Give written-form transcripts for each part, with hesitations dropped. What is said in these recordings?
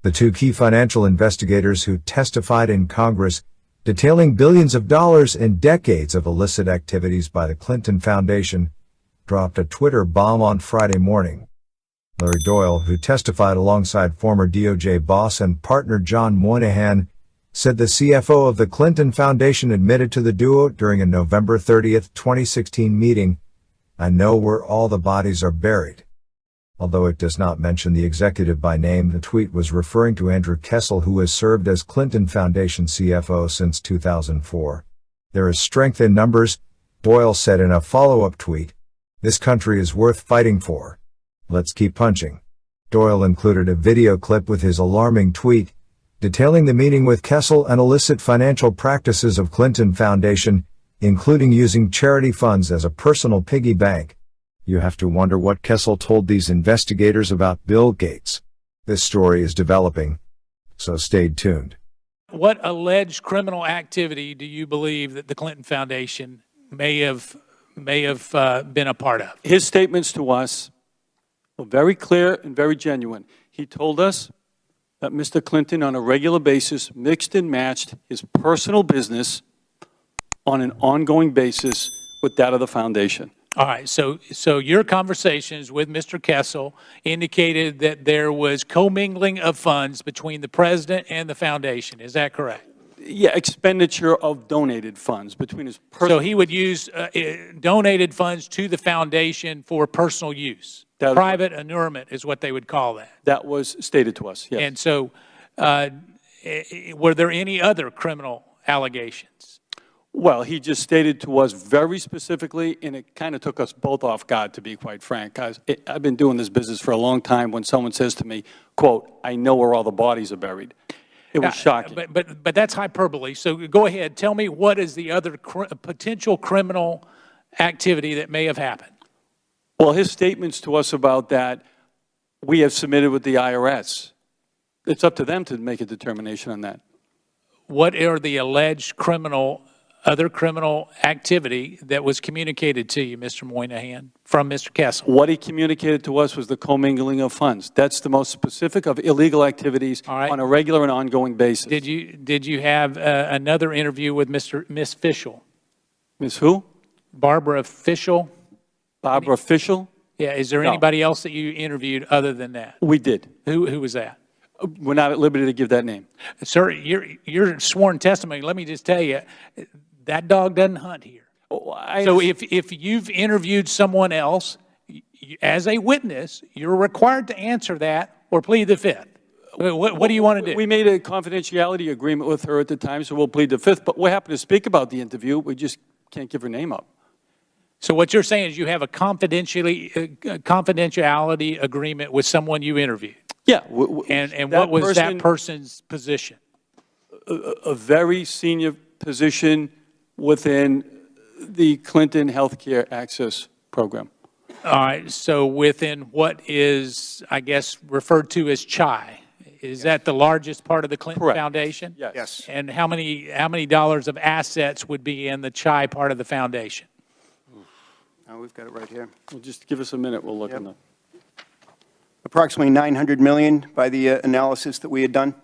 The two key financial investigators who testified in Congress detailing billions of dollars and decades of illicit activities by the Clinton Foundation dropped a Twitter bomb on Friday morning. Larry Doyle, who testified alongside former DOJ boss and partner John Moynihan, said the CFO of the Clinton Foundation admitted to the duo during a November 30, 2016 meeting, "I know where all the bodies are buried." Although it does not mention the executive by name, the tweet was referring to Andrew Kessel, who has served as Clinton Foundation CFO since 2004. "There is strength in numbers," Doyle said in a follow-up tweet. "This country is worth fighting for. Let's keep punching." Doyle included a video clip with his alarming tweet, detailing the meeting with Kessel and illicit financial practices of Clinton Foundation, including using charity funds as a personal piggy bank. You have to wonder what Kessel told these investigators about Bill Gates. This story is developing, so stay tuned. What alleged criminal activity do you believe that the Clinton Foundation may have been a part of? His statements to us were very clear and very genuine. He told us that Mr. Clinton, on a regular basis, mixed and matched his personal business on an ongoing basis with that of the foundation. All right, so your conversations with Mr. Kessel indicated that there was commingling of funds between the president and the foundation. Is that correct? Yeah, expenditure of donated funds between his personal... So he would use donated funds to the foundation for personal use. Private annulment is what they would call that. That was stated to us, yes. And so were there any other criminal allegations? Well, he just stated to us very specifically, and it kind of took us both off guard, to be quite frank. I've been doing this business for a long time. When someone says to me, quote, "I know where all the bodies are buried," it was shocking. But that's hyperbole. So go ahead. Tell me, what is the other potential criminal activity that may have happened? Well, his statements to us about that, we have submitted with the IRS. It's up to them to make a determination on that. What are the alleged other criminal activity that was communicated to you, Mr. Moynihan, from Mr. Kessel? What he communicated to us was the commingling of funds. That's the most specific of illegal activities on a regular and ongoing basis. Did you have another interview with Miss Fischel? Miss who? Barbara Fischel. Barbara Fischel? Yeah. Is there anybody else that you interviewed other than that? We did. Who was that? We're not at liberty to give that name. Sir, your sworn testimony, let me just tell you, that dog doesn't hunt here. So if you've interviewed someone else as a witness, you're required to answer that or plead the fifth. What do you want to do? We made a confidentiality agreement with her at the time, so we'll plead the fifth. But we're happy to speak about the interview. We just can't give her name up. So what you're saying is you have a confidentiality agreement with someone you interviewed? Yeah. And what was that person's position? A very senior position within the Clinton Healthcare Access Program. All right. So within what is, I guess, referred to as CHI. Is that the largest part of the Clinton Foundation? Yes. And how many dollars of assets would be in the CHI part of the foundation? Oh, we've got it right here. Well, just give us a minute. We'll look in the... Approximately $900 million by the analysis that we had done.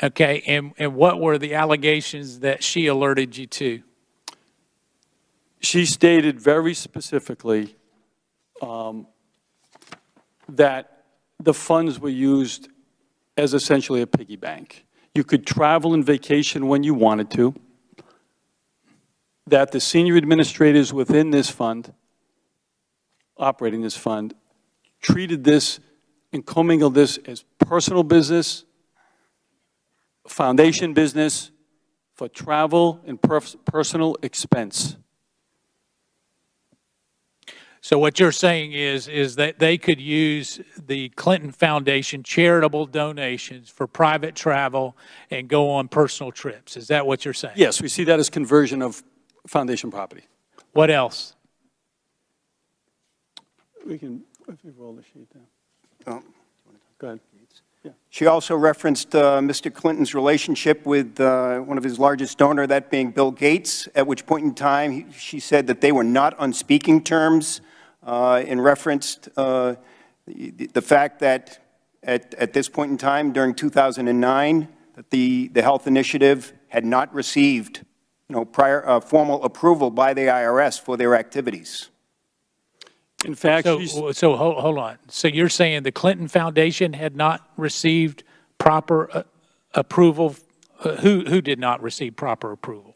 Okay. And what were the allegations that she alerted you to? She stated very specifically that the funds were used as essentially a piggy bank. You could travel and vacation when you wanted to, that the senior administrators within this fund, operating this fund, treated this and commingled this as personal business, foundation business, for travel and personal expense. So what you're saying is that they could use the Clinton Foundation charitable donations for private travel and go on personal trips. Is that what you're saying? Yes, we see that as conversion of foundation property. What else? We can, if we roll the sheet down. Oh. Go ahead. Yeah. She also referenced Mr. Clinton's relationship with one of his largest donor, that being Bill Gates, at which point in time she said that they were not on speaking terms, and referenced the fact that at this point in time, during 2009, that the health initiative had not received, prior formal approval by the IRS for their activities. In fact, So hold on. So you're saying the Clinton Foundation had not received proper approval? Who did not receive proper approval?